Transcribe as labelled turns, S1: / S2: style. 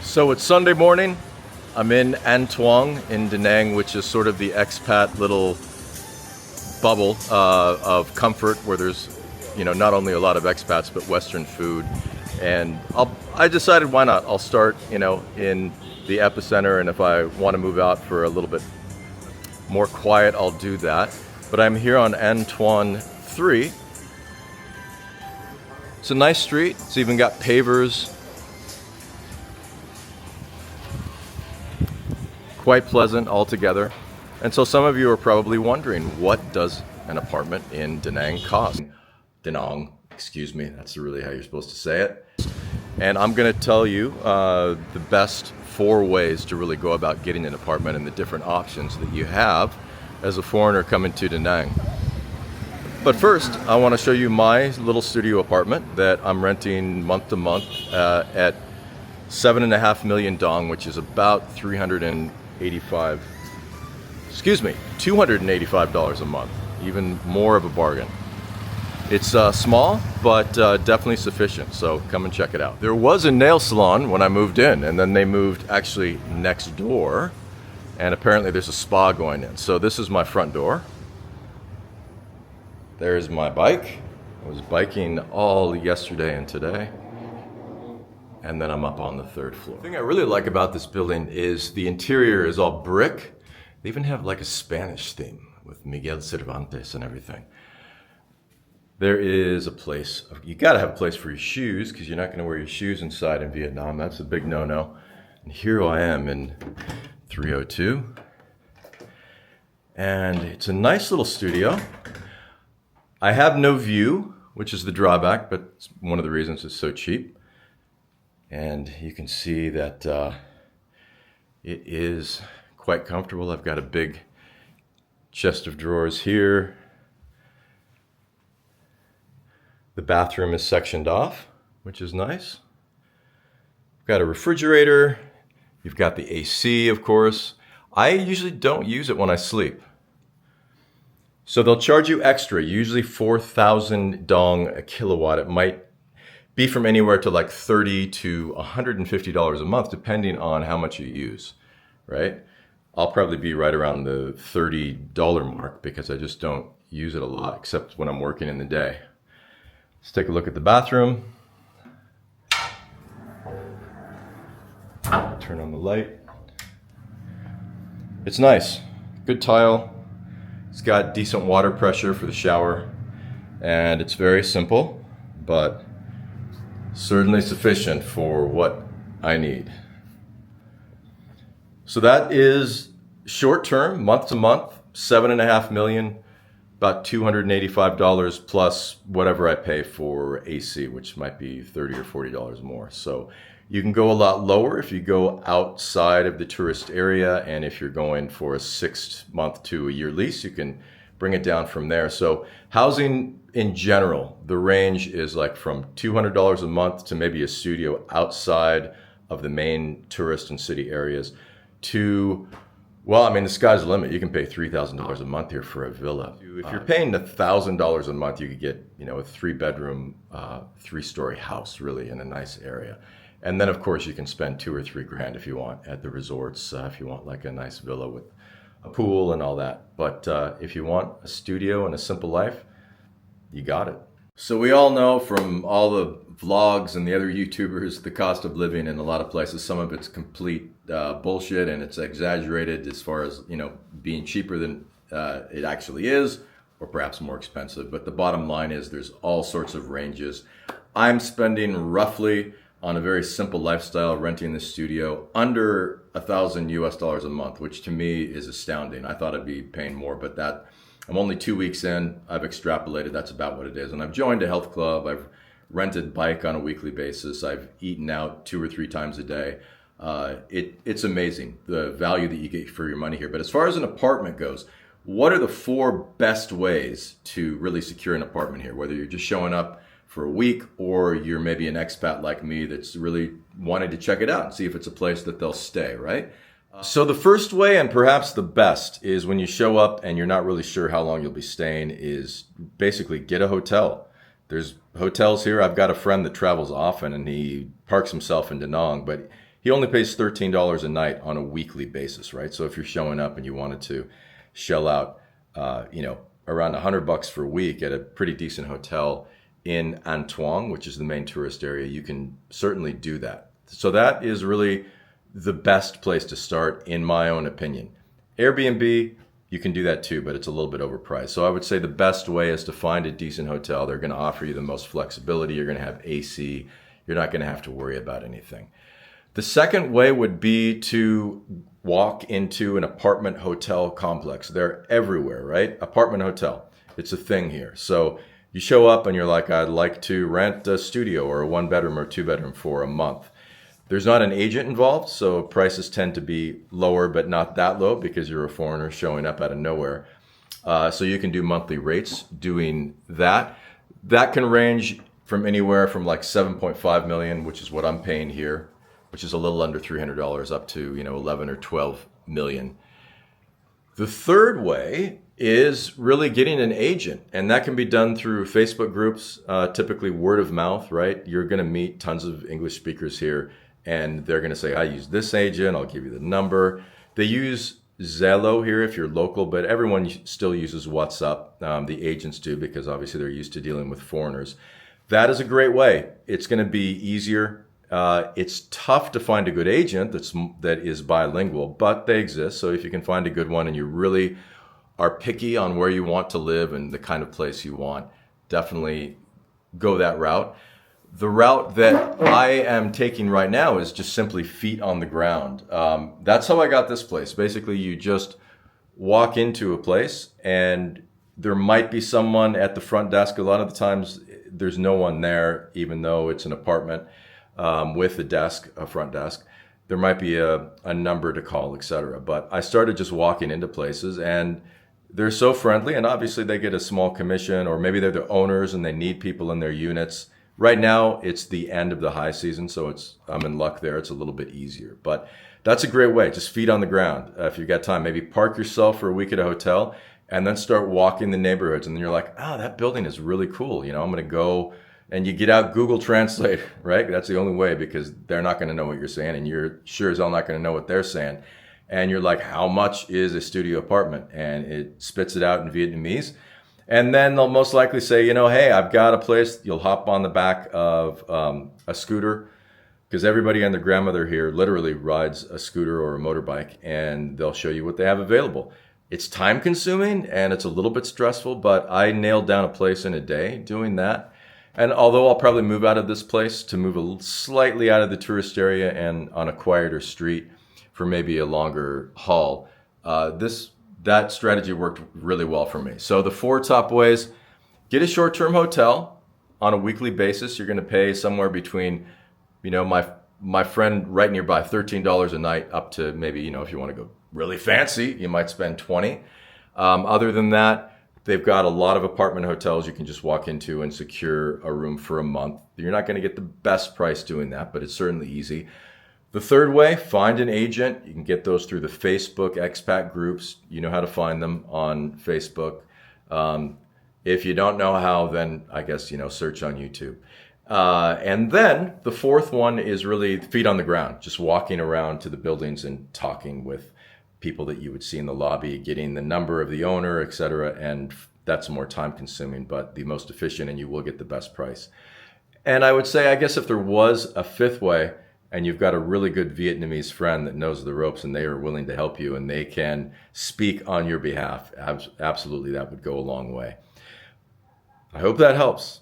S1: So it's Sunday morning. I'm in An Thuong in Da Nang, which is sort of the expat little bubble of comfort where there's, not only a lot of expats but Western food. And I decided why not? I'll start, in the epicenter, and if I want to move out for a little bit more quiet, I'll do that. But I'm here on An Thuong 3. It's a nice street. It's even got pavers. Quite pleasant altogether. And so some of you are probably wondering, what does an apartment in Da Nang cost? Da Nang, excuse me, that's really how you're supposed to say it. And I'm going to tell you the best 4 ways to really go about getting an apartment and the different options that you have as a foreigner coming to Da Nang. But first, I want to show you my little studio apartment that I'm renting month to month at 7.5 million dong, which is about $285 a month, even more of a bargain. It's small, but definitely sufficient, so come and check it out. There was a nail salon when I moved in, and then they moved actually next door, and apparently there's a spa going in. So this is my front door. There's my bike. I was biking all yesterday and today. And then I'm up on the 3rd floor. The thing I really like about this building is the interior is all brick. They even have like a Spanish theme with Miguel Cervantes and everything. There is a place, you gotta have a place for your shoes because you're not gonna wear your shoes inside in Vietnam. That's a big no-no. And here I am in 302. And it's a nice little studio. I have no view, which is the drawback, but it's one of the reasons it's so cheap. And you can see that it is quite comfortable. I've got a big chest of drawers here. The bathroom is sectioned off, which is nice. I've got a refrigerator. You've got the AC, of course. I usually don't use it when I sleep. So they'll charge you extra, usually 4,000 dong a kilowatt. It might be from anywhere to like $30 to $150 a month, depending on how much you use, right? I'll probably be right around the $30 mark because I just don't use it a lot, except when I'm working in the day. Let's take a look at the bathroom. Turn on the light. It's nice, good tile. It's got decent water pressure for the shower, and it's very simple, but certainly sufficient for what I need. So that is short term, month to month, 7.5 million, about $285 plus whatever I pay for AC, which might be $30 or $40 more. So you can go a lot lower if you go outside of the tourist area, and if you're going for a 6-month to a year lease, you can bring it down from there. So housing in general, the range is like from $200 a month to maybe a studio outside of the main tourist and city areas to, well, I mean, the sky's the limit. You can pay $3,000 a month here for a villa. If you're paying $1,000 a month, you could get, a 3-bedroom, 3-story house really in a nice area. And then of course you can spend $2 or $3 grand if you want at the resorts, if you want like a nice villa with a pool and all that. But if you want a studio and a simple life, you got it. So we all know from all the vlogs and the other YouTubers, the cost of living in a lot of places, some of it's complete bullshit and it's exaggerated as far as, being cheaper than it actually is, or perhaps more expensive. But the bottom line is there's all sorts of ranges. I'm spending roughly on a very simple lifestyle, renting the studio, under $1,000 a month, which to me is astounding. I thought I'd be paying more, but that I'm only 2 weeks in. I've extrapolated, that's about what it is. And I've joined a health club. I've rented bike on a weekly basis. I've eaten out 2 or 3 times a day. It's amazing, the value that you get for your money here. But as far as an apartment goes, what are the 4 best ways to really secure an apartment here? Whether you're just showing up for a week, or you're maybe an expat like me that's really wanted to check it out and see if it's a place that they'll stay, right? So the first way, and perhaps the best, is when you show up and you're not really sure how long you'll be staying, is basically get a hotel. There's hotels here. I've got a friend that travels often and he parks himself in Da Nang, but he only pays $13 a night on a weekly basis, right? So if you're showing up and you wanted to shell out, around $100 for a week at a pretty decent hotel in An Thuong, which is the main tourist area, you can certainly do that. So that is really the best place to start, in my own opinion. Airbnb, you can do that too, but it's a little bit overpriced. So I would say the best way is to find a decent hotel. They're going to offer you the most flexibility. You're going to have AC. You're not going to have to worry about anything. The second way would be to walk into an apartment hotel complex. They're everywhere, right? Apartment hotel. It's a thing here. So you show up and you're like, I'd like to rent a studio or a 1-bedroom or 2-bedroom for a month. There's not an agent involved, so prices tend to be lower, but not that low because you're a foreigner showing up out of nowhere. So you can do monthly rates doing that. That can range from anywhere from like 7.5 million, which is what I'm paying here, which is a little under $300, up to 11 or 12 million. The third way is really getting an agent, and that can be done through Facebook groups, typically word of mouth, right? You're going to meet tons of English speakers here, and they're going to say, I use this agent, I'll give you the number. They use Zello here if you're local, but everyone still uses WhatsApp. The agents do, because obviously they're used to dealing with foreigners. That is a great way. It's going to be easier. It's tough to find a good agent that is bilingual, but they exist. So if you can find a good one and you really are picky on where you want to live and the kind of place you want, definitely go that route. The route that I am taking right now is just simply feet on the ground. That's how I got this place. Basically, you just walk into a place and there might be someone at the front desk. A lot of the times there's no one there, even though it's an apartment with a front desk. There might be a number to call, etc. But I started just walking into places and they're so friendly, and obviously they get a small commission, or maybe they're the owners and they need people in their units. Right now, it's the end of the high season, so I'm in luck there. It's a little bit easier, but that's a great way. Just feet on the ground. If you've got time, maybe park yourself for a week at a hotel and then start walking the neighborhoods. And then you're like, that building is really cool. I'm going to go, and you get out Google Translate, right? That's the only way, because they're not going to know what you're saying, and you're sure as hell not going to know what they're saying. And you're like, how much is a studio apartment? And it spits it out in Vietnamese. And then they'll most likely say, hey, I've got a place. You'll hop on the back of a scooter, because everybody and their grandmother here literally rides a scooter or a motorbike, and they'll show you what they have available. It's time consuming and it's a little bit stressful, but I nailed down a place in a day doing that. And although I'll probably move out of this place to move slightly out of the tourist area and on a quieter street for maybe a longer haul, that strategy worked really well for me. So the 4 top ways: get a short-term hotel on a weekly basis. You're going to pay somewhere between, my friend right nearby, $13 a night, up to maybe, if you want to go really fancy, you might spend $20. Other than that, they've got a lot of apartment hotels you can just walk into and secure a room for a month. You're not going to get the best price doing that, but it's certainly easy. The third way, find an agent. You can get those through the Facebook expat groups. You know how to find them on Facebook. If you don't know how, then I guess, search on YouTube. And then the fourth one is really feet on the ground, just walking around to the buildings and talking with people that you would see in the lobby, getting the number of the owner, etc. And that's more time consuming, but the most efficient, and you will get the best price. And I would say, I guess if there was a fifth way, and you've got a really good Vietnamese friend that knows the ropes and they are willing to help you and they can speak on your behalf, absolutely, that would go a long way. I hope that helps.